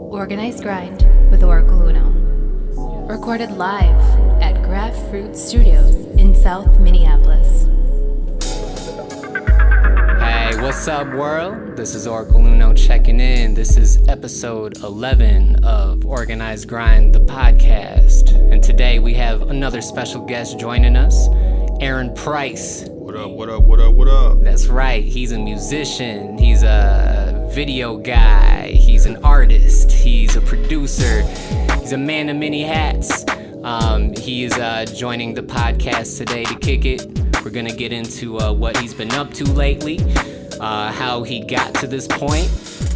Organized Grind with Oracle Uno. Recorded live at Grapefruit Studios in South Minneapolis. Hey, what's up, world? This is Oracle Uno checking in. This is episode 11 of Organized Grind, the podcast. And today we have another special guest joining us, Aaron Price. What up, what up, what up, what up? That's right. He's a musician. He's a video guy. He's an artist. He's a producer. He's a man of many hats. He is joining the podcast today to kick it. We're going to get into what he's been up to lately, how he got to this point,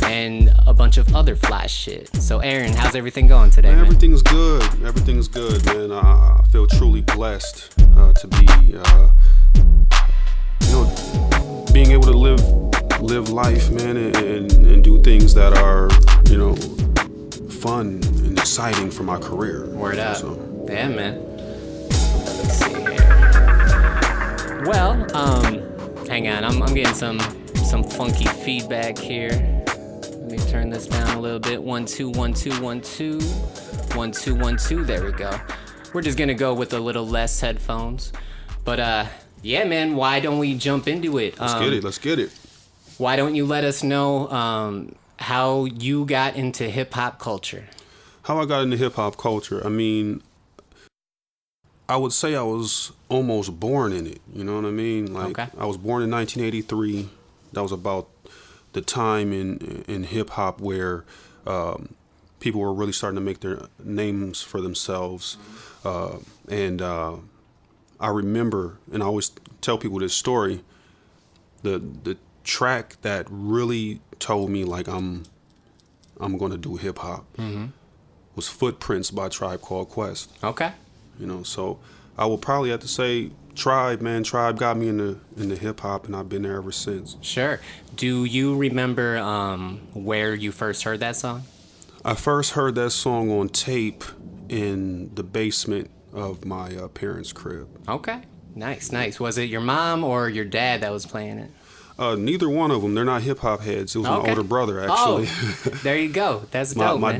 and a bunch of other fly shit. So, Aaron, how's everything going today, man? Everything's good. Everything's good, man. I feel truly blessed to be, being able to live life, man, and do things that are, fun and exciting for my career. Word up. So. Yeah, man. Let's see here. Well, hang on. I'm getting some funky feedback here. Let me turn this down a little bit. 1 2 1 2 1 2 1 2 1 2. There we go. We're just gonna go with a little less headphones, but yeah, man. Why don't we jump into it? Let's get it. Why don't you let us know how you got into hip hop culture? How I got into hip hop culture? I mean, I would say I was almost born in it. You know what I mean? Like, okay. I was born in 1983. That was about the time in hip hop where people were really starting to make their names for themselves. And I remember, and I always tell people this story, the track that really told me like I'm going to do hip hop was Footprints by Tribe Called Quest. Okay. So I will probably have to say Tribe, man. Tribe got me into hip hop, and I've been there ever since. Sure. Do you remember where you first heard that song? I first heard that song on tape in the basement of my parents' crib. Okay. Nice. Was it your mom or your dad that was playing it? Neither one of them. They're not hip hop heads. It was my older brother, actually. Oh, there you go. That's dope, my man.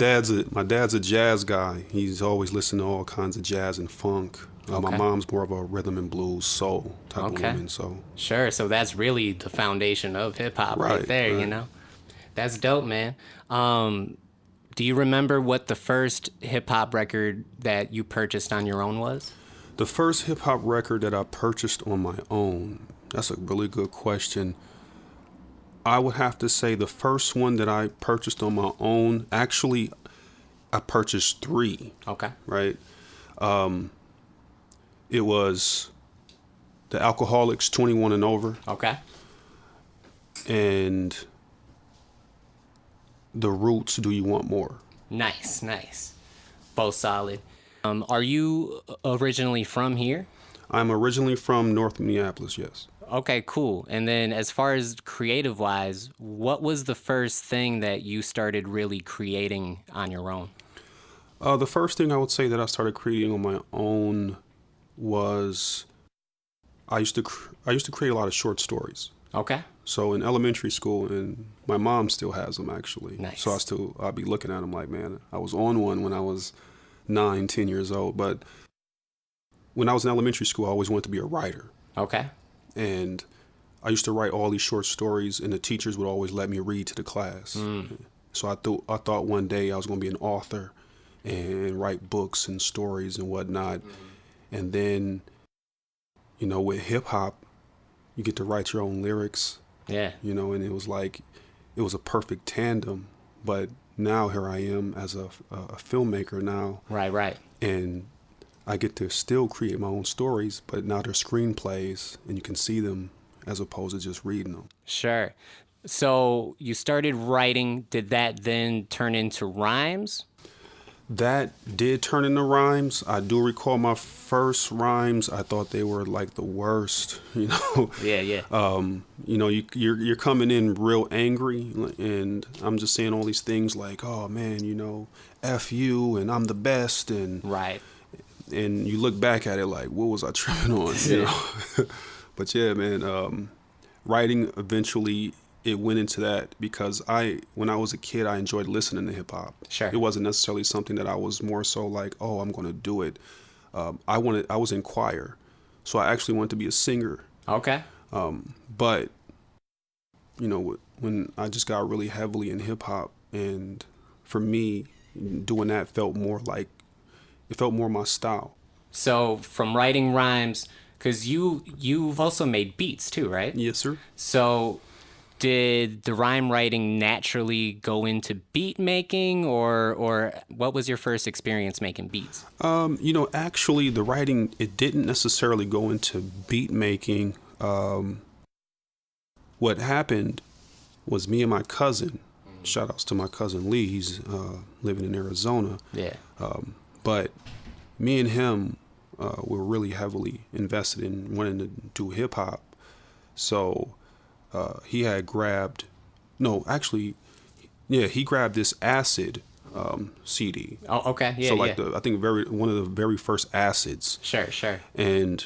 dad's a jazz guy. He's always listening to all kinds of jazz and funk. My mom's more of a rhythm and blues, soul type of woman. So sure. So that's really the foundation of hip hop right there. Right. That's dope, man. Do you remember what the first hip hop record that you purchased on your own was? The first hip hop record that I purchased on my own. That's a really good question. I would have to say the first one that I purchased on my own, actually, I purchased 3. Okay. Right? It was the Alcoholics 21 and Over. Okay. And the Roots, Do You Want More? Nice. Both solid. Are you originally from here? I'm originally from North Minneapolis, yes. Okay, cool. And then as far as creative-wise, what was the first thing that you started really creating on your own? The first thing I would say that I started creating on my own was I used to create a lot of short stories. Okay. So in elementary school, and my mom still has them, actually. Nice. So I'd be looking at them like, man, I was on one when I was 9, 10 years old. But when I was in elementary school, I always wanted to be a writer. Okay. And I used to write all these short stories, and the teachers would always let me read to the class. So I thought one day I was going to be an author and write books and stories and whatnot. And then, with hip hop, you get to write your own lyrics. Yeah. And it was a perfect tandem. But now here I am as a filmmaker now. Right. And I get to still create my own stories, but now they're screenplays, and you can see them as opposed to just reading them. Sure. So you started writing. Did that then turn into rhymes? That did turn into rhymes. I do recall my first rhymes. I thought they were like the worst, Yeah. You're coming in real angry, and I'm just saying all these things like, oh man, F you, and I'm the best, and right. And you look back at it like, what was I tripping on? But yeah, man, writing eventually it went into that because when I was a kid, I enjoyed listening to hip hop. Sure. It wasn't necessarily something that I was more so like, oh, I'm going to do it. I was in choir, so I actually wanted to be a singer. Okay. But when I just got really heavily in hip hop, and for me, doing that felt more my style. So from writing rhymes, because you've also made beats too, right? Yes, sir. So did the rhyme writing naturally go into beat making, or what was your first experience making beats? Actually, the writing, it didn't necessarily go into beat making. What happened was me and my cousin, shout outs to my cousin Lee, he's living in Arizona. Yeah. But me and him were really heavily invested in wanting to do hip hop. So he had grabbed, no, actually, yeah, he grabbed this Acid CD. Oh, okay. Yeah. So like yeah. I think one of the very first Acids. Sure. And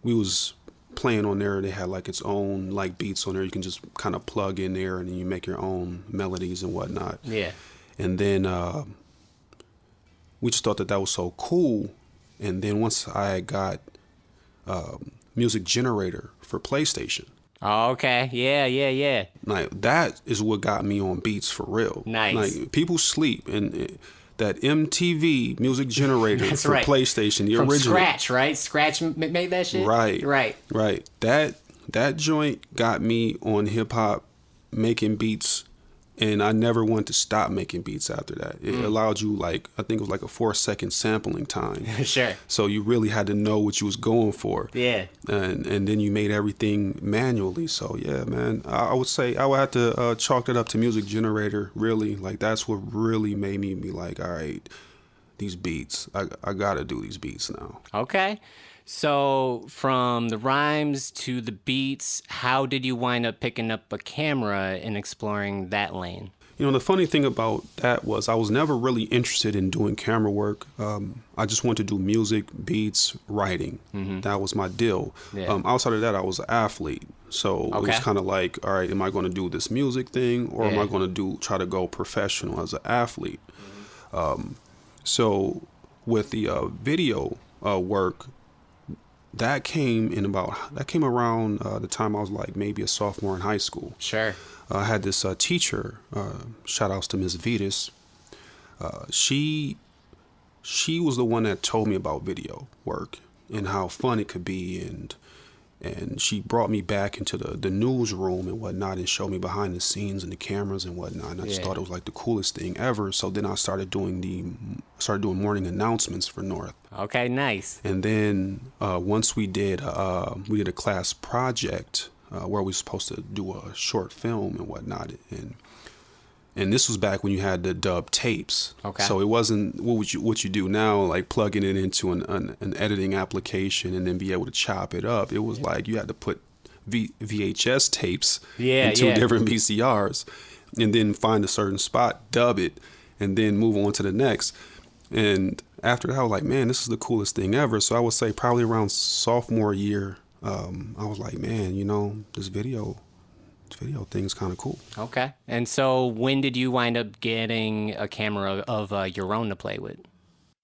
we was playing on there. They had like its own like beats on there. You can just kind of plug in there and then you make your own melodies and whatnot. Yeah. And then we just thought that was so cool. And then once I got Music Generator for PlayStation. Oh, okay. Yeah. Like that is what got me on beats for real. Nice. Like people sleep and that MTV Music Generator That's for right. PlayStation, the From original. scratch, right? Scratch made that shit? Right. Right. That joint got me on hip hop making beats, and I never wanted to stop making beats after that. It allowed you I think it was like a 4-second sampling time. Sure. So you really had to know what you was going for. Yeah. And then you made everything manually. So yeah, man, I would say I would have to chalk it up to Music Generator. Really, like that's what really made me be like, all right, these beats, I gotta do these beats now. Okay. So from the rhymes to the beats, how did you wind up picking up a camera and exploring that lane? The funny thing about that was I was never really interested in doing camera work. I just wanted to do music, beats, writing. Mm-hmm. That was my deal. Yeah. Outside of that, I was an athlete. So it was kind of like, all right, am I going to do this music thing or am I going to try to go professional as an athlete? Mm-hmm. So with the video work, that came around the time I was like maybe a sophomore in high school. Sure. I had this teacher, shout outs to Ms. Vitas. She was the one that told me about video work and how fun it could be, and she brought me back into the newsroom and whatnot and showed me behind the scenes and the cameras and whatnot. And I just thought it was like the coolest thing ever. So then I started doing morning announcements for North. Okay, nice. And then once we did a class project where we were supposed to do a short film and whatnot, and this was back when you had the dub tapes. Okay. So it wasn't what you do now, like plugging it into an editing application and then be able to chop it up. It was like you had to put VHS tapes into different VCRs and then find a certain spot, dub it, and then move on to the next. And after that, I was like, man, this is the coolest thing ever. So I would say probably around sophomore year, I was like, man, this video thing is kind of cool. Okay. And so when did you wind up getting a camera of your own to play with?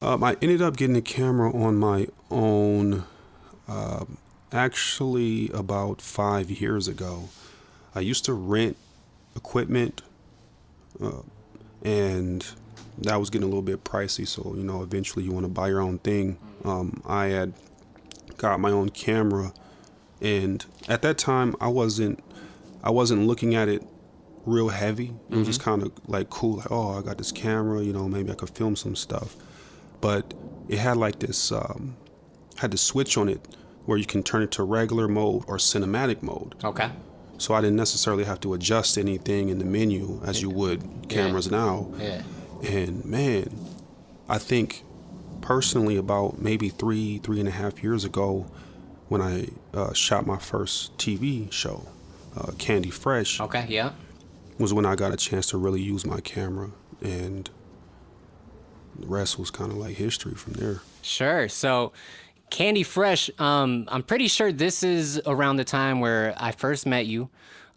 I ended up getting a camera on my own actually about 5 years ago. I used to rent equipment and that was getting a little bit pricey. So, eventually you want to buy your own thing. I had got my own camera, and at that time I wasn't looking at it real heavy. It was just kind of like cool, like, oh, I got this camera, maybe I could film some stuff. But it had like this, had the switch on it where you can turn it to regular mode or cinematic mode. Okay. So I didn't necessarily have to adjust anything in the menu as you would cameras now. Yeah. And man, I think personally about maybe 3.5 years ago when I shot my first TV show, Candy Fresh. Okay, yeah. Was when I got a chance to really use my camera, and the rest was kind of like history from there. Sure. So Candy Fresh, I'm pretty sure this is around the time where I first met you.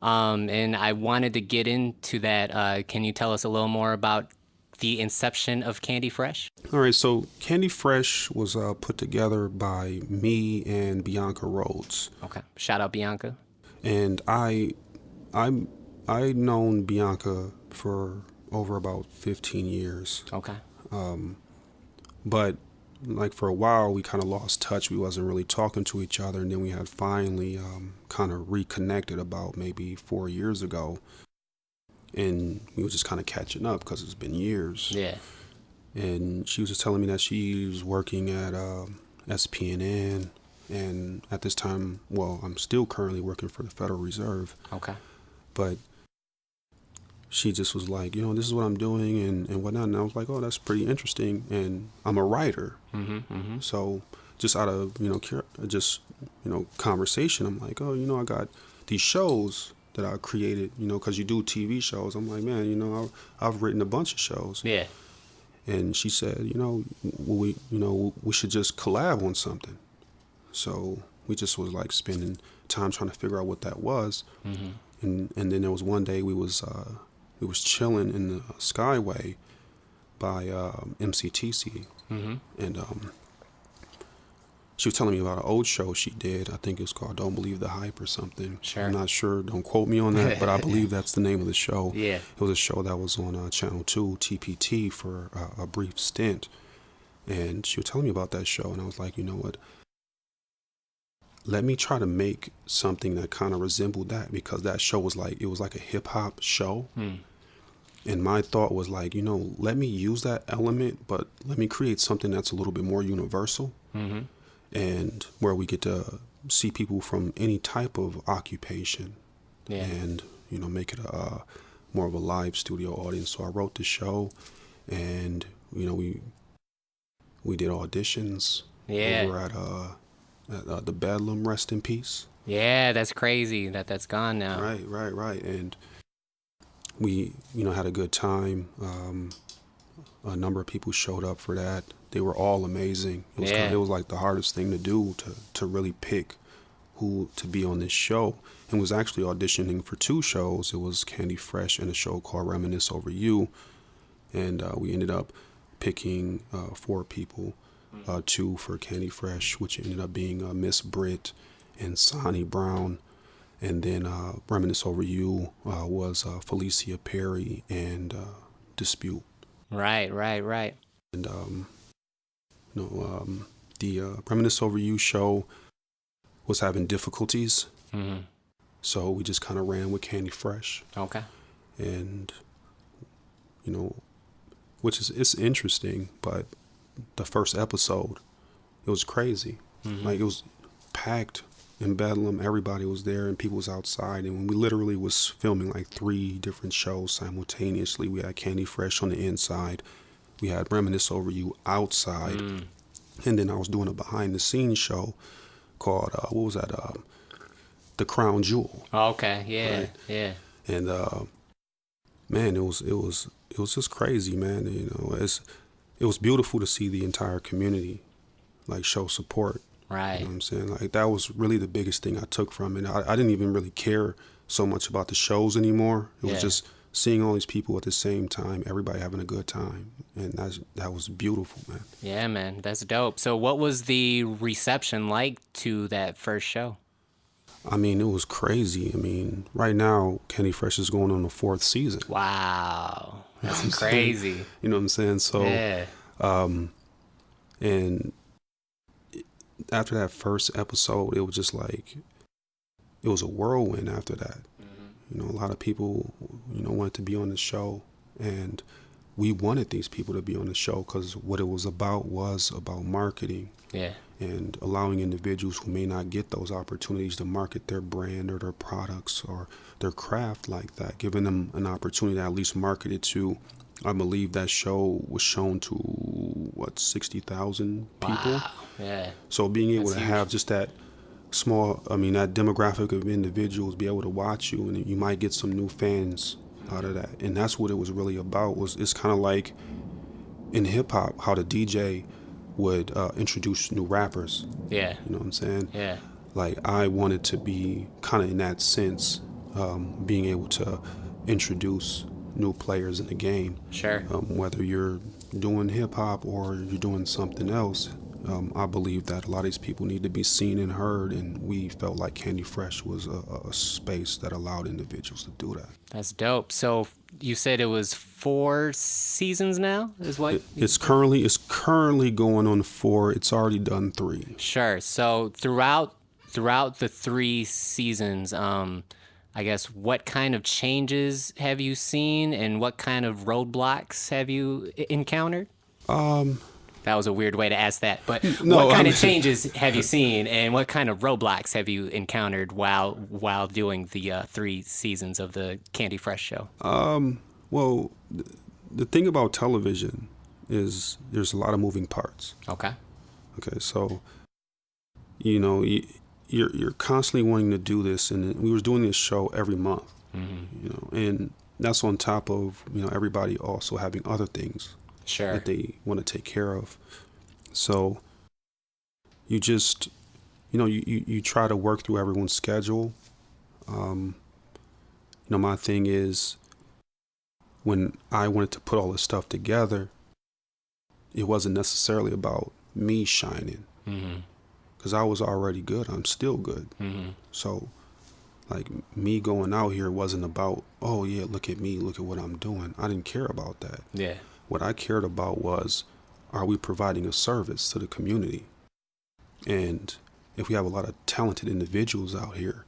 And I wanted to get into that. Can you tell us a little more about the inception of Candy Fresh? All right, so Candy Fresh was put together by me and Bianca Rhodes, Okay. Shout out Bianca. and I I known Bianca for over about 15 years, Okay. but like for a while we kind of lost touch. We wasn't really talking to each other, and then we had finally kind of reconnected about maybe 4 years ago, and we was just kind of catching up because it's been years. Yeah. And she was just telling me that she was working at SPNN, and at this time, well, I'm still currently working for the Federal Reserve, Okay. but she just was like, this is what I'm doing and whatnot. And I was like, oh, that's pretty interesting. And I'm a writer. So just out of, conversation, I'm like, oh, I got these shows that I created, because you do TV shows. I'm like, man, I've written a bunch of shows. Yeah. And she said, we should just collab on something. So we just was like spending time trying to figure out what that was. And then there was one day we was chilling in the Skyway by MCTC, and she was telling me about an old show she did. I think it was called "Don't Believe the Hype" or something. Sure. I'm not sure. Don't quote me on that, but I believe that's the name of the show. Yeah. It was a show that was on Channel 2 TPT for a brief stint, and she was telling me about that show, and I was like, you know what? Let me try to make something that kind of resembled that, because that show was like a hip hop show. And my thought was like, let me use that element, but let me create something that's a little bit more universal, and where we get to see people from any type of occupation, and make it a more of a live studio audience. So I wrote the show, and we did auditions over at the Bedlam, rest in peace. Yeah, that's crazy that's gone now. Right. And we, had a good time. A number of people showed up for that. They were all amazing. It was like the hardest thing to do, to really pick who to be on this show. And was actually auditioning for 2 shows. It was Candy Fresh and a show called Reminisce Over You. And we ended up picking 4 people. 2 for Candy Fresh, which ended up being Miss Britt and Sonny Brown. And then Reminisce Over You was Felicia Perry and Dispute. Right. And, the Reminisce Over You show was having difficulties. So we just kind of ran with Candy Fresh. Okay. And, which is, it's interesting, but the first episode, it was crazy. Like, it was packed in Bedlam. Everybody was there and people was outside, and we literally was filming like 3 different shows simultaneously. We had Candy Fresh on the inside, we had Reminisce Over You outside, and then I was doing a behind the scenes show called what was that, The Crown Jewel. Okay. Yeah. Right? Yeah. And man, it was just crazy, man. It was beautiful to see the entire community like show support. Right. You know what I'm saying? Like, that was really the biggest thing I took from it. I didn't even really care so much about the shows anymore. It was just seeing all these people at the same time, everybody having a good time. And that was beautiful, man. Yeah, man. That's dope. So what was the reception like to that first show? I mean, it was crazy. I mean, right now, Candy Fresh is going on the 4th season. Wow. That's crazy. You know what I'm saying? So, and after that first episode, it was just like, it was a whirlwind after that. A lot of people, wanted to be on the show, and we wanted these people to be on the show because what it was about marketing. Yeah. And allowing individuals who may not get those opportunities to market their brand or their products or their craft like that, giving them an opportunity to at least market it to, I believe that show was shown to, 60,000 people? Wow. Yeah. So being able That's to huge. have just that that demographic of individuals be able to watch you, and you might get some new fans out of that. And that's what it was really about. It's kind of like in hip hop, how the DJ would introduce new rappers. Yeah. You know what I'm saying? Yeah. Like, I wanted to be kind of in that sense being able to introduce new players in the game. Sure. Whether you're doing hip hop or you're doing something else, I believe that a lot of these people need to be seen and heard, and we felt like Candy Fresh was a space that allowed individuals to do that. That's dope. So you said it was 4 seasons now, is what? It's currently going on 4. It's already done 3. Sure. So throughout the 3 seasons, I guess, what kind of changes have you seen, and what kind of roadblocks have you encountered? That was a weird way to ask that, but what kind of changes have you seen, and what kind of roadblocks have you encountered while doing the 3 seasons of the Candy Fresh show? Well, the thing about television is there's a lot of moving parts. Okay, so you're constantly wanting to do this, and we were doing this show every month. And that's on top of everybody also having other things. Sure. That they want to take care of. So you just, you try to work through everyone's schedule. My thing is, when I wanted to put all this stuff together, it wasn't necessarily about me shining. Because I was already good. I'm still good. So, like, me going out here wasn't about, oh yeah, look at me, look at what I'm doing. I didn't care about that. Yeah. What I cared about was, are we providing a service to the community? And if we have a lot of talented individuals out here,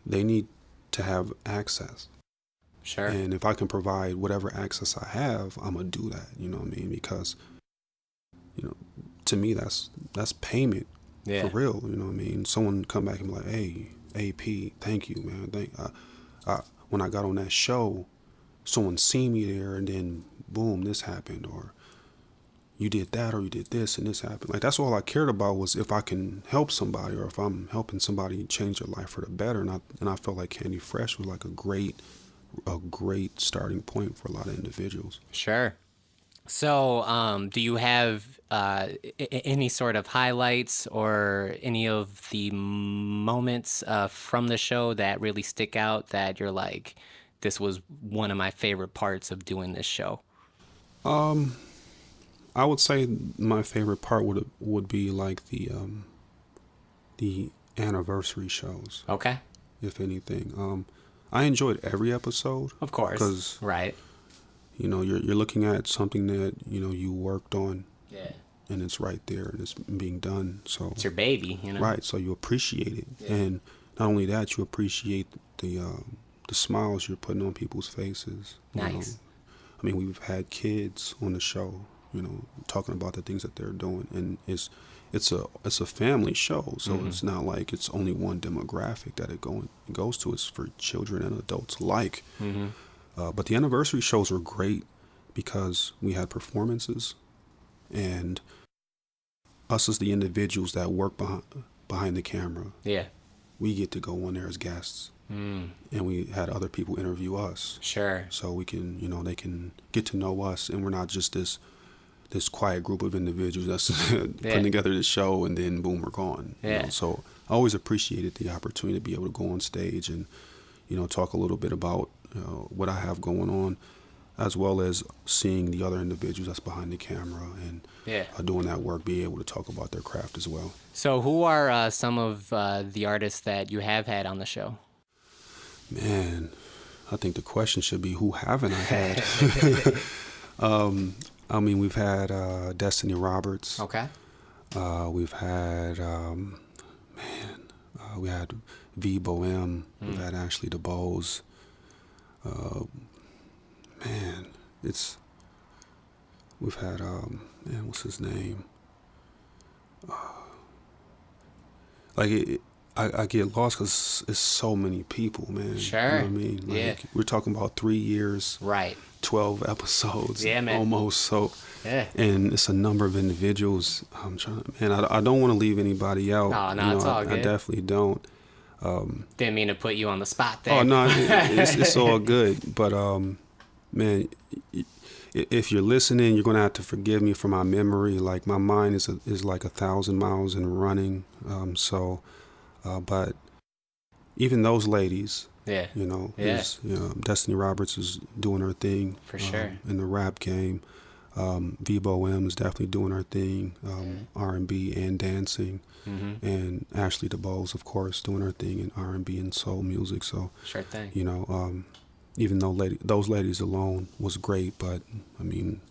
they need to have access. Sure. And if I can provide whatever access I have, I'm going to do that. You know what I mean? Because, to me, that's payment. Yeah. For real. You know what I mean? Someone come back and be like, hey, AP, thank you, man. When I got on that show, someone seen me there, and then boom, this happened, or you did that, or you did this, and this happened. Like, that's all I cared about, was if I can help somebody, or if I'm helping somebody change their life for the better. And I felt like Candy Fresh was like a great starting point for a lot of individuals. Sure. So, do you have any sort of highlights or any of the moments from the show that really stick out, that you're like, this was one of my favorite parts of doing this show? I would say my favorite part would be like the anniversary shows. Okay. If anything, I enjoyed every episode. Of course. 'Cause, right. You're looking at something that you worked on. Yeah. And it's right there, and it's being done. So it's your baby, Right. So you appreciate it, and not only that, you appreciate the smiles you're putting on people's faces. Nice. I mean, we've had kids on the show, talking about the things that they're doing, and it's a family show, so it's not like it's only one demographic that it goes to. It's for children and adults alike. But the anniversary shows were great because we had performances, and us as the individuals that work behind the camera, we get to go on there as guests. And we had other people interview us. Sure. So we can, they can get to know us, and we're not just this quiet group of individuals that's putting together the show, and then boom, we're gone. So I always appreciated the opportunity to be able to go on stage and, talk a little bit about what I have going on, as well as seeing the other individuals that's behind the camera and doing that work, be able to talk about their craft as well. So who are some of the artists that you have had on the show? Man, I think the question should be, who haven't I had? I mean, we've had Destiny Roberts. Okay. We've had, we had V Bohem. We've had Ashley DeBose. We've had, what's his name? I get lost because it's so many people, man. Sure. You know what I mean? We're talking about 3 years. Right. 12 episodes. Yeah, man. Almost. So, and it's a number of individuals. I'm trying to, man, I don't want to leave anybody out. No, it's all good. I definitely don't. Didn't mean to put you on the spot there. Oh, no, it's all good. But, man, if you're listening, you're going to have to forgive me for my memory. Like, my mind is like 1,000 miles and running. But even those ladies, Yeah. You know, Yeah. Destiny Roberts is doing her thing For sure. in the rap game. Vibo M is definitely doing her thing, R&B and dancing, and Ashley DeBose, of course, doing her thing in R&B and soul music. So, Sure thing. you know, even though those ladies alone was great, but I mean,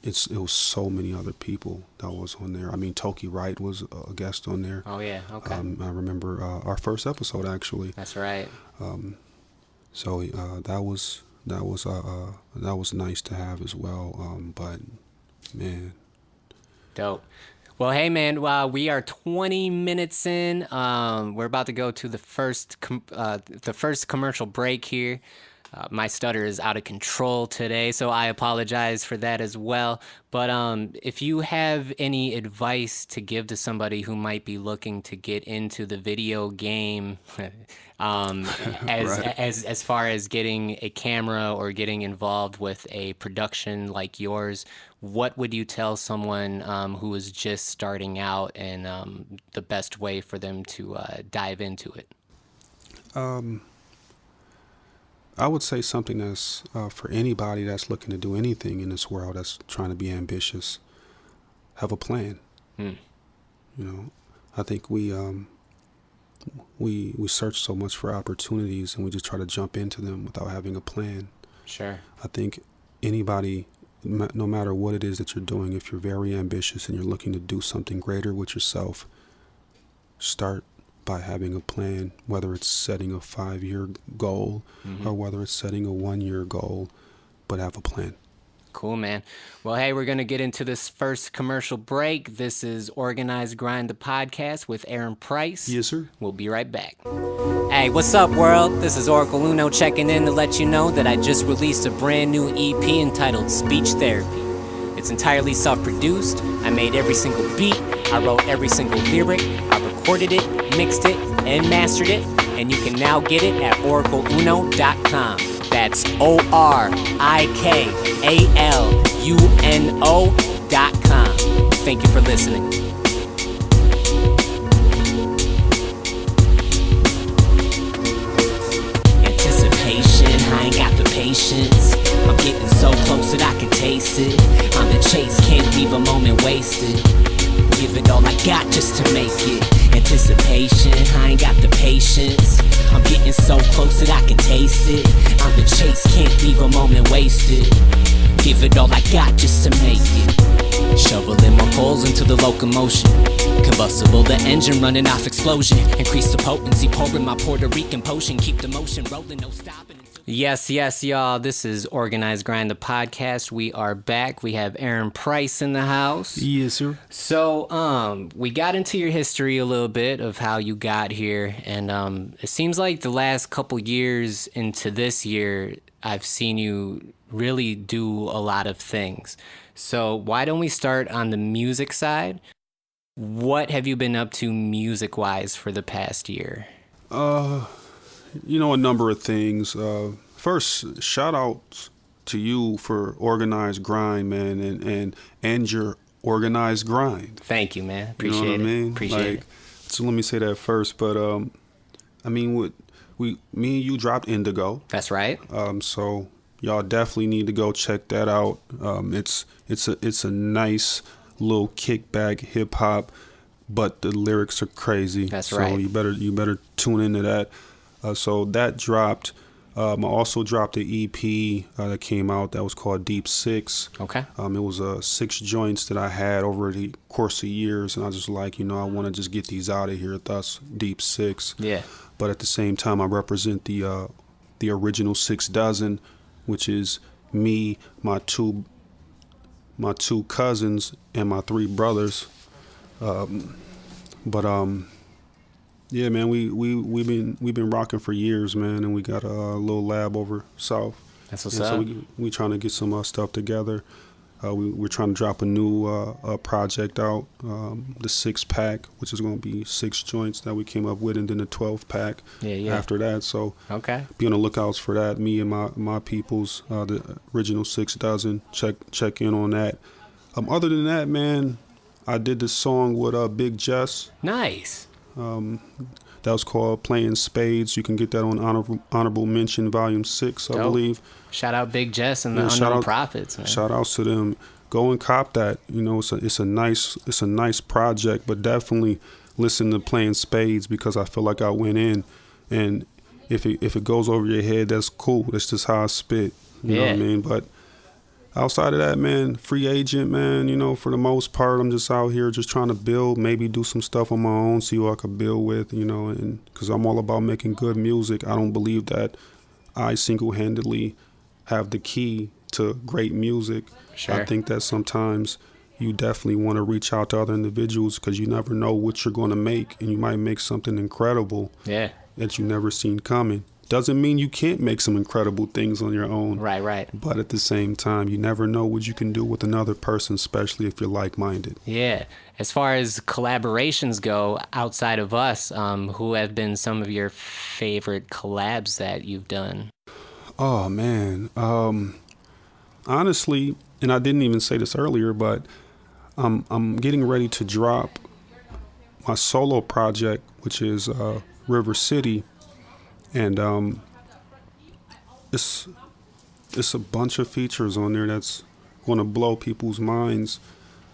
it was so many other people that was on there. I mean, Toki Wright was a guest on there. Oh yeah, okay. I remember our first episode actually. That's right. So that was nice to have as well. But man, Dope. Well, hey man, we are 20 minutes in. We're about to go to the first commercial break here. My stutter is out of control today, so I apologize for that as well. But if you have any advice to give to somebody who might be looking to get into the video game, as far as getting a camera or getting involved with a production like yours, what would you tell someone who is just starting out, and the best way for them to dive into it? I would say something that's for anybody that's looking to do anything in this world, that's trying to be ambitious. Have a plan. You know, I think we search so much for opportunities, and we just try to jump into them without having a plan. Sure. I think anybody, no matter what it is that you're doing, if you're very ambitious and you're looking to do something greater with yourself, start by having a plan, whether it's setting a 5-year goal or whether it's setting a 1-year goal, but have a plan. Cool, man. Well, hey, we're going to get into this first commercial break. This is Organized Grind, the podcast with Aaron Price. Yes, sir. We'll be right back. Hey, what's up, world? This is Oracle Uno checking in to let you know that I just released a brand new EP entitled Speech Therapy. It's entirely self-produced. I made every single beat. I wrote every single lyric. I recorded it, mixed it, and mastered it. And you can now get it at oracleuno.com. That's ORIKALUNO.com. Thank you for listening. Anticipation, I ain't got the patience. I'm getting so close that I can taste it. On the chase, can't leave a moment wasted. Give it all I got just to make it. Anticipation, I ain't got the patience. I'm getting so close that I can taste it. On the chase, can't leave a moment wasted. Give it all I got just to make it. Shoveling more coals into the locomotion. Combustible, the engine running off explosion. Increase the potency, pouring my Puerto Rican potion. Keep the motion rolling, no stopping. Yes, y'all. This is Organized Grind, the podcast. We are back. We have Aaron Price in the house. Yes, sir. So, we got into your history a little bit of how you got here, and it seems like the last couple years into this year, I've seen you really do a lot of things. So, why don't we start on the music side? What have you been up to music-wise for the past year? You know, a number of things. First, shout out to you for Organized Grind, man, and your organized grind. Thank you, man. Appreciate you know what it. I mean? Appreciate it. So let me say that first. But I mean, me and you dropped Indigo. That's right. So y'all definitely need to go check that out. It's a nice little kickback hip hop, but the lyrics are crazy. That's right. So you better tune into that. So that dropped. I also dropped an EP that came out that was called Deep Six. Okay. It was 6 joints that I had over the course of years, and I was just like, I want to just get these out of here. Thus, Deep Six. Yeah. But at the same time, I represent the original 6 dozen, which is me, my two cousins, and my 3 brothers. Yeah, man, we've been rocking for years, man, and we got a little lab over south. That's what's up. up. So we trying to get some stuff together. We're trying to drop a new project out, the 6-pack, which is going to be 6 joints that we came up with, and then the 12-pack after that. So okay, be on the lookouts for that. Me and my peoples, the original 6 dozen. Check in on that. Other than that, man, I did this song with Big Jess. Nice. That That was called Playing Spades. You can get that on Honorable Mention Volume 6, I believe. Shout out Big Jess and the Yeah, Unknown Prophets, man. Shout outs to them. Go and cop that. You know, it's a nice project, but definitely listen to Playing Spades, because I feel like I went in, and if it goes over your head, that's cool. That's just how I spit. You know what I mean? But outside of that, man, free agent, man, you know, for the most part, I'm just out here just trying to build, maybe do some stuff on my own, see who I could build with, you know, and because I'm all about making good music. I don't believe that I single-handedly have the key to great music. Sure. I think that sometimes you definitely want to reach out to other individuals, because you never know what you're going to make, and you might make something incredible that you never seen coming. Doesn't mean you can't make some incredible things on your own. Right. But at the same time, you never know what you can do with another person, especially if you're like-minded. Yeah. As far as collaborations go, outside of us, who have been some of your favorite collabs that you've done? Oh, man. Honestly, and I didn't even say this earlier, but I'm getting ready to drop my solo project, which is River City. And it's a bunch of features on there that's going to blow people's minds.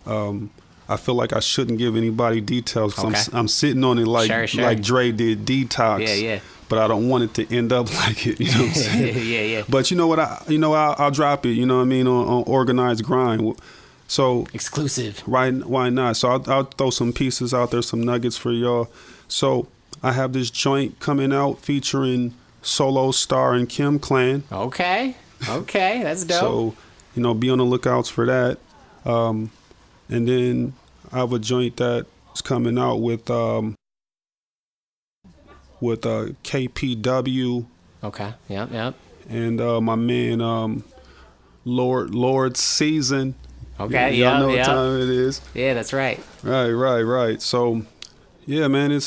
I feel like I shouldn't give anybody details. Okay. I'm sitting on it like like Dre did Detox. Yeah. But I don't want it to end up like it. You know what I'm saying? Yeah. But you know what? I'll drop it. You know what I mean? On Organized Grind. So exclusive. Right? Why not? So I'll throw some pieces out there, some nuggets for y'all. So I have this joint coming out featuring Solo Star and Kim Clan. Okay, that's dope. So, you know, be on the lookouts for that. And then I have a joint that's coming out with KPW. Okay, yep. And my man Lord Season. Okay, y'all know what time it is. Yeah, that's right. Right. So, yeah, man,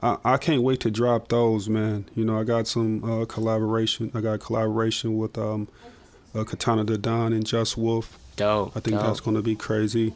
I can't wait to drop those, man. You know, I got some collaboration. I got a collaboration with Katana the Don and Just Wolf. Dope. I think that's going to be crazy.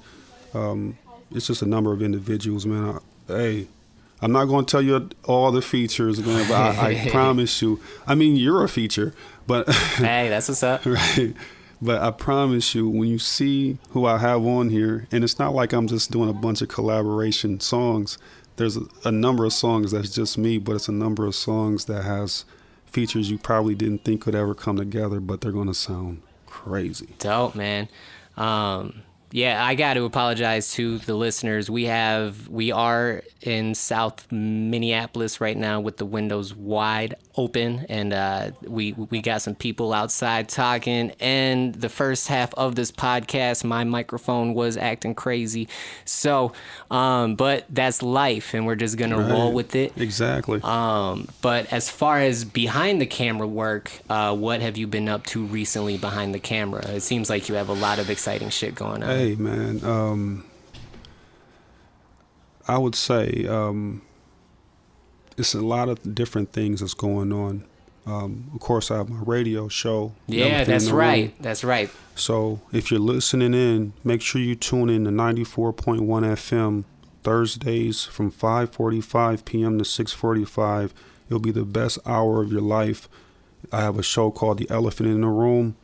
It's just a number of individuals, man. I'm not going to tell you all the features, man, but I promise you. I mean, you're a feature, but hey, that's what's up. Right. But I promise you, when you see who I have on here, and it's not like I'm just doing a bunch of collaboration songs. There's a number of songs that's just me, but it's a number of songs that has features you probably didn't think could ever come together, but they're going to sound crazy. Dope, man. Yeah, I got to apologize to the listeners. We are in South Minneapolis right now with the windows wide open, and we got some people outside talking. And the first half of this podcast, my microphone was acting crazy. So, but that's life, and we're just gonna roll with it. Exactly. But as far as behind the camera work, what have you been up to recently behind the camera? It seems like you have a lot of exciting shit going on. Hey, man. I would say it's a lot of different things that's going on. Of course, I have my radio show. Yeah, that's right. That's right. So if you're listening in, make sure you tune in to 94.1 FM Thursdays from 5:45 p.m. to 6:45. It'll be the best hour of your life. I have a show called The Elephant in the Room,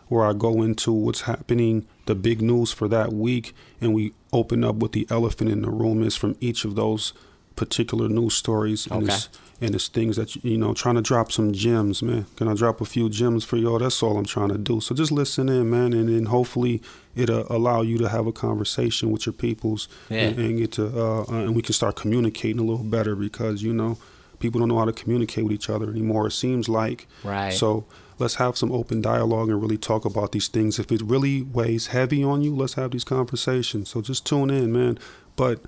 where I go into what's happening, the big news for that week, and we open up what the elephant in the room is from each of those particular news stories. Okay. And it's things that, you know, trying to drop some gems, man. Can I drop a few gems for y'all? That's all I'm trying to do. So just listen in, man, and then hopefully it'll allow you to have a conversation with your peoples and get to, and we can start communicating a little better, because, you know, people don't know how to communicate with each other anymore, it seems like. Right. So let's have some open dialogue and really talk about these things. If it really weighs heavy on you, let's have these conversations. So just tune in, man. But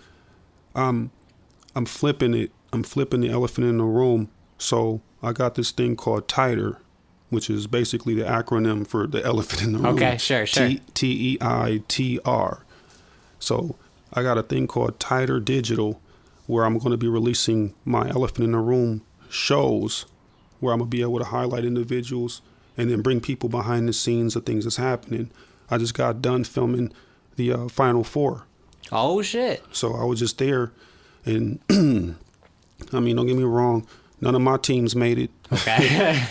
I'm flipping it. I'm flipping the elephant in the room. So I got this thing called TITER, which is basically the acronym for the elephant in the room. Okay, sure. TEITR. So I got a thing called TITER Digital, where I'm going to be releasing my elephant in the room shows, where I'm going to be able to highlight individuals and then bring people behind the scenes of things that's happening. I just got done filming the Final Four. Oh, shit. So I was just there, And I mean, don't get me wrong, none of my teams made it. Okay.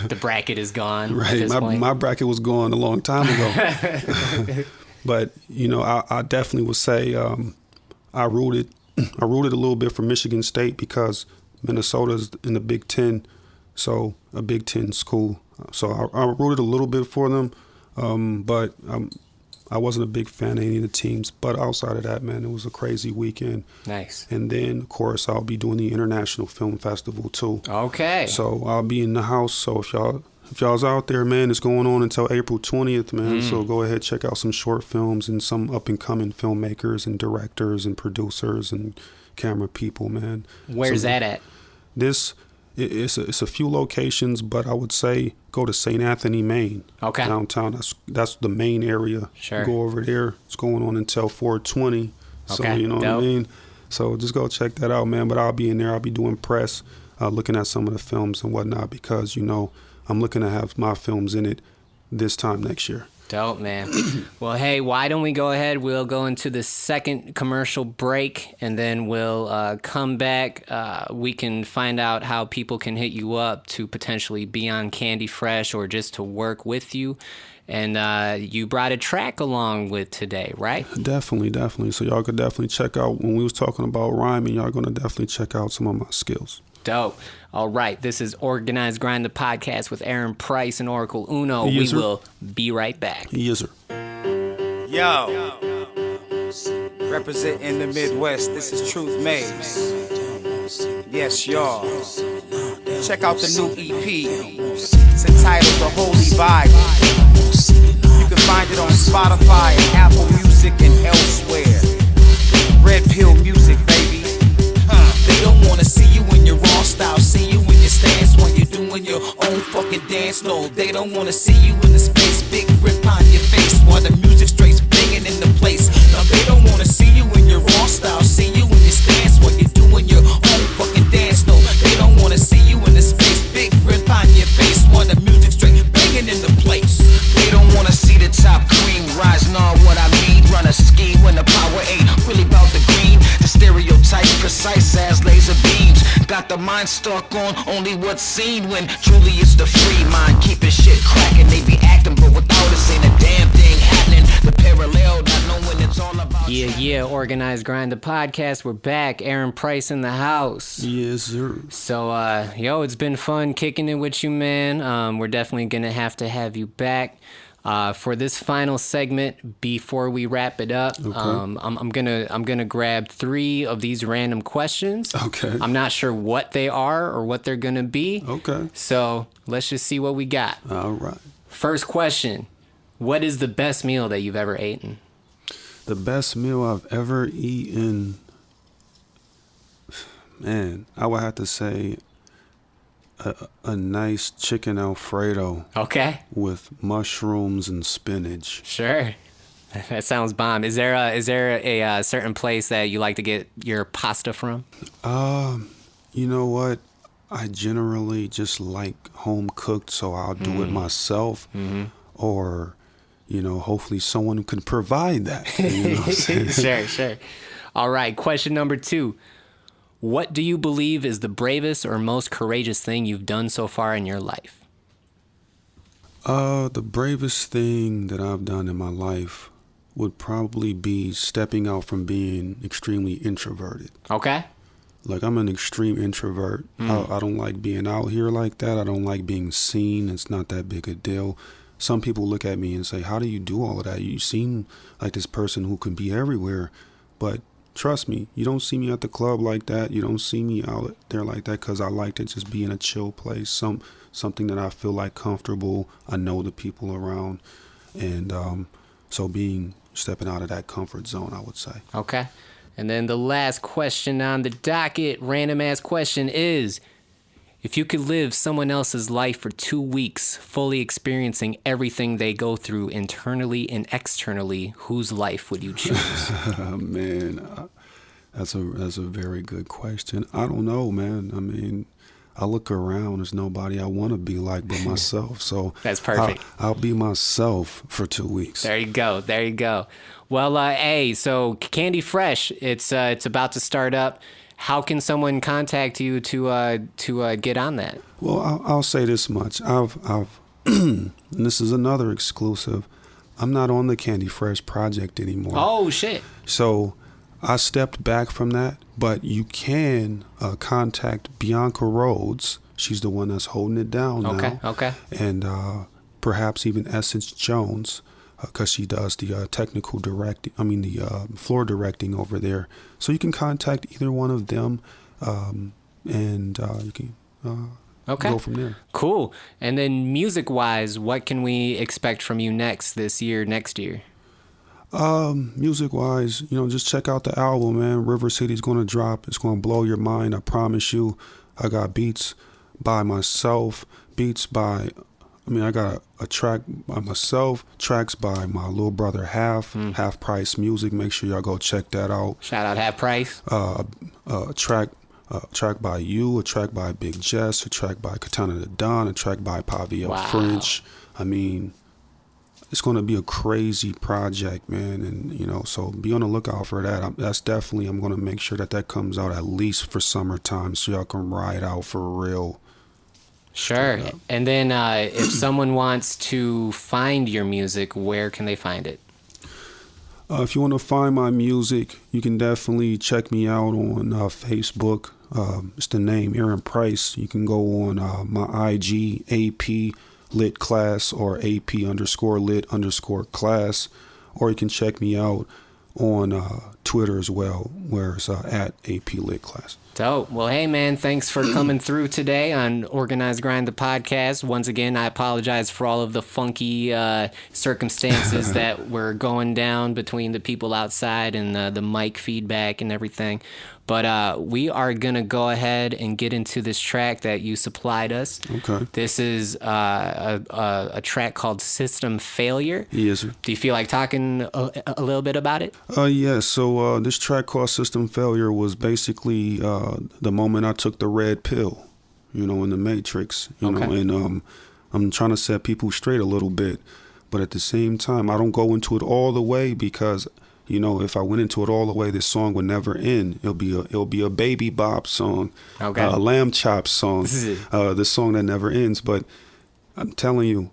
The bracket is gone. At Right. this point. My bracket was gone a long time ago. But, you know, I definitely would say I rooted a little bit for Michigan State because Minnesota's in the Big Ten, so a Big Ten school. So I rooted a little bit for them, but I wasn't a big fan of any of the teams. But outside of that, man, it was a crazy weekend. Nice. And then, of course, I'll be doing the International Film Festival too. Okay. So I'll be in the house. So if y'all's out there, man, it's going on until April 20th, man. So go ahead, check out some short films and some up and coming filmmakers and directors and producers and camera people, man. Where's that at? It's a few locations, but I would say go to St. Anthony, Maine. Okay. Downtown. That's the main area. Sure. Go over there. It's going on until 4/20. So Okay, you know what dope. I mean? So just go check that out, man. But I'll be in there. I'll be doing press, looking at some of the films and whatnot because, you know, I'm looking to have my films in it this time next year. Dope, man. Well, hey, why don't we go ahead? We'll go into the second commercial break, and then we'll come back. We can find out how people can hit you up to potentially be on Candy Fresh or just to work with you. And you brought a track along with today, right? Definitely. So y'all could definitely check out, when we was talking about rhyming, y'all going to definitely check out some of my skills. Dope. All right. This is Organized Grind, the podcast with Aaron Price and Oracle Uno. Yes, we sir. will be right back. Yes, sir. Yo, representing the Midwest, this is Truth Maze. Yes, y'all. Check out the new EP. It's entitled The Holy Bible. You can find it on Spotify and Apple Music and elsewhere. Red Pill Music, baby. They don't wanna see you in your raw style, see you in your stance while you're doing your own fucking dance. No, they don't wanna see you in the space, big grip on your face while the music straight's banging in the place. Now they don't wanna see you in your raw style, see you in your stance while you're doing your own fucking dance. No, they don't wanna see you in the space, big grip on your face while the music straight banging in the place. They don't wanna see the top cream rise, know what I mean. Run a scheme when the power ain't really about the green. The stereotypes precise as laser beams. Got the mind stuck on only what's seen when truly it's the free mind. Keeping shit cracking, they be acting, but without us ain't a damn thing happening. The parallel, not knowing it's all about. Yeah, Organized Grind, the podcast. We're back. Aaron Price in the house. Yes, sir. So, it's been fun kicking it with you, man. We're definitely going to have you back. For this final segment, before we wrap it up, Okay. I'm gonna grab 3 of these random questions. Okay. I'm not sure what they are or what they're gonna be. Okay. So let's just see what we got. All right. First question: what is the best meal that you've ever eaten? The best meal I've ever eaten, man, I would have to say a nice chicken Alfredo Okay, with mushrooms and spinach. sure. That sounds bomb. Is there a certain place that you like to get your pasta from? You know what? I generally just like home cooked, so I'll do it myself. Or, you know, hopefully someone can provide that. You know what I'm saying? Sure. All right, question number 2. What do you believe is the bravest or most courageous thing you've done so far in your life? The bravest thing that I've done in my life would probably be stepping out from being extremely introverted. Okay. Like, I'm an extreme introvert. I don't like being out here like that. I don't like being seen. It's not that big a deal. Some people look at me and say, how do you do all of that? You seem like this person who can be everywhere. But trust me, you don't see me at the club like that. You don't see me out there like that because I like to just be in a chill place, something that I feel like comfortable. I know the people around. And so stepping out of that comfort zone, I would say. Okay. And then the last question on the docket, random ass question, is if you could live someone else's life for 2 weeks, fully experiencing everything they go through internally and externally, whose life would you choose? Man, that's a very good question. I don't know, man. I mean, I look around, there's nobody I want to be like but myself. So That's perfect. I'll be myself for 2 weeks. There you go. Well, hey, so Candy Fresh, it's about to start up. how can someone contact you to get on that? Well, I'll say this much. I've and this is another exclusive. I'm not on the Candy Fresh project anymore. Oh, shit. So I stepped back from that, but you can contact Bianca Rhodes. She's the one that's holding it down now. Okay. And perhaps even Essence Jones, because she does the technical directing, the floor directing over there. So you can contact either one of them, and you can go from there. Cool. And then music-wise, what can we expect from you next year? Music-wise, just check out the album, man. River City's going to drop. It's going to blow your mind, I promise you. I got beats by myself, I got a track by myself, tracks by my little brother Half Price Music. Make sure y'all go check that out. Shout out Half Price. A track by you, a track by Big Jess, a track by Katana the Don, a track by Pavia French. I mean, it's going to be a crazy project, man. And, so be on the lookout for that. I'm going to make sure that comes out at least for summertime so y'all can ride out for real. Sure. And then if someone wants to find your music, where can they find it? If you want to find my music, you can definitely check me out on Facebook. It's the name Aaron Price. You can go on my IG, AP Lit Class, or AP_Lit_Class, or you can check me out on Twitter as well, where it's at AP Lit Class. Dope. Well, hey, man, thanks for coming through today on Organized Grind, the podcast. Once again, I apologize for all of the funky circumstances that were going down between the people outside and the mic feedback and everything. But we are going to go ahead and get into this track that you supplied us. Okay. This is a track called System Failure. Yes, sir. Do you feel like talking a little bit about it? Yes. So this track called System Failure was basically the moment I took the red pill, in the Matrix, and I'm trying to set people straight a little bit. But at the same time, I don't go into it all the way because if I went into it all the way, this song would never end. It'll be a Baby Bop song, a Lamb Chop song, the song that never ends. But I'm telling you,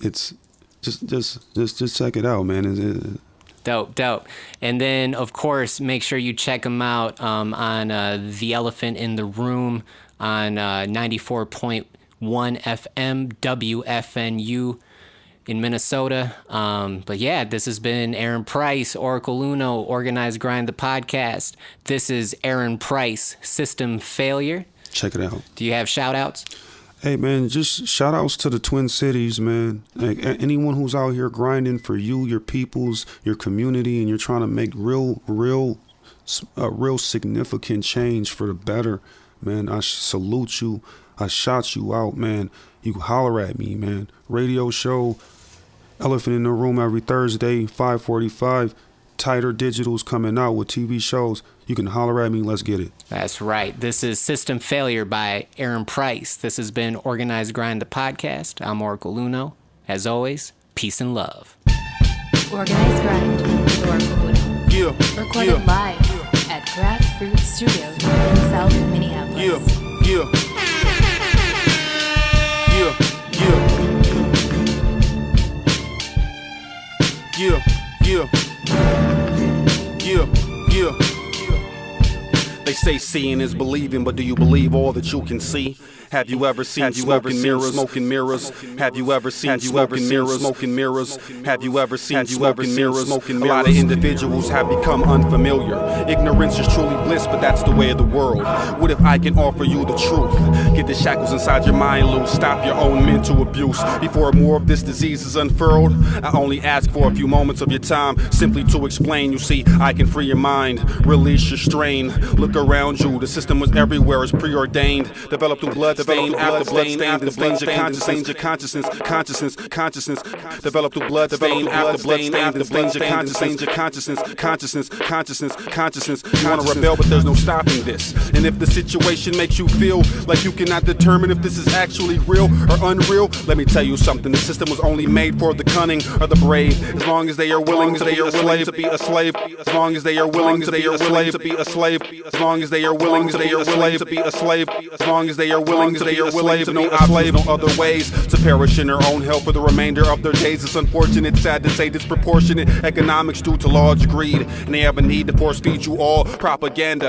it's just check it out, man. Dope. And then, of course, make sure you check them out on The Elephant in the Room on 94.1 FM WFNU. In Minnesota. But yeah, this has been Aaron Price, Oracle Uno, Organized Grind, the podcast. This is Aaron Price, System Failure. Check it out. Do you have shout outs? Hey man, just shout outs to the Twin Cities, man. Like anyone who's out here grinding for you, your peoples, your community, and you're trying to make real significant change for the better, man. I salute you. I shout you out, man. You holler at me, man. Radio show, Elephant in the Room every Thursday, 5:45. Tighter Digital's coming out with TV shows. You can holler at me. Let's get it. That's right. This is System Failure by Aaron Price. This has been Organized Grind, the podcast. I'm Oracle Uno. As always, peace and love. Organized Grind with Oracle Uno. Yeah. Recorded live at Graph Fruit Studios in South Minneapolis. Yeah. They say seeing is believing, but do you believe all that you can see? Have you ever seen smoke and mirrors? Have you ever seen smoke and mirrors? Have you ever seen smoke and mirrors? A lot of individuals have become unfamiliar. Ignorance is truly bliss, but that's the way of the world. What if I can offer you the truth? Get the shackles inside your mind loose. Stop your own mental abuse before more of this disease is unfurled. I only ask for a few moments of your time, simply to explain. You see, I can free your mind, release your strain. Look around you, the system was everywhere, it's preordained. Develop through blood stain after blood stain, and stains your consciousness. Develop through blood stain after blood stain, and stains your consciousness. You wanna rebel, but there's no stopping this. And if the situation makes you feel like you cannot determine if this is actually real or unreal, let me tell you something. The system was only made for the cunning or the brave. As long as they are willing to be a slave, as long as they are willing to be a slave, as long long as they are willing to be a slave, as long as they are willing to be a slave, no other ways to perish in their own hell for the remainder of their days. It's unfortunate, sad to say, disproportionate economics due to large greed, and they have a need to force feed you all propaganda.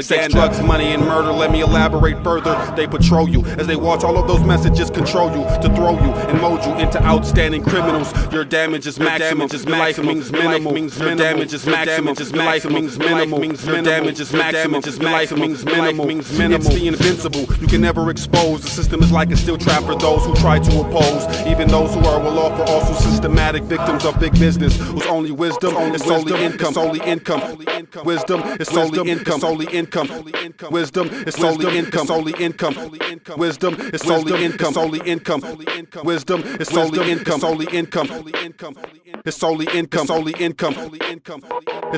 Sex, drugs, money, and murder. Let me elaborate further. They patrol you as they watch all of those messages control you, to throw you and mold you into outstanding criminals. Your damage is maximum. Your life means minimal. Your damage is maximum. Your life means minimal. Your damage is maximum. Your life means minimal. It's the invincible. You can never expose. The system is like a steel trap for those who try to oppose. Even those who are well off are also systematic victims of big business, whose only wisdom is solely income. Wisdom is solely income. Wisdom is solely income. Wisdom is solely income. Wisdom is solely income. It's solely income.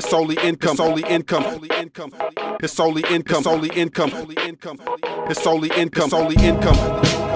It's solely income. It's solely income. It's solely income.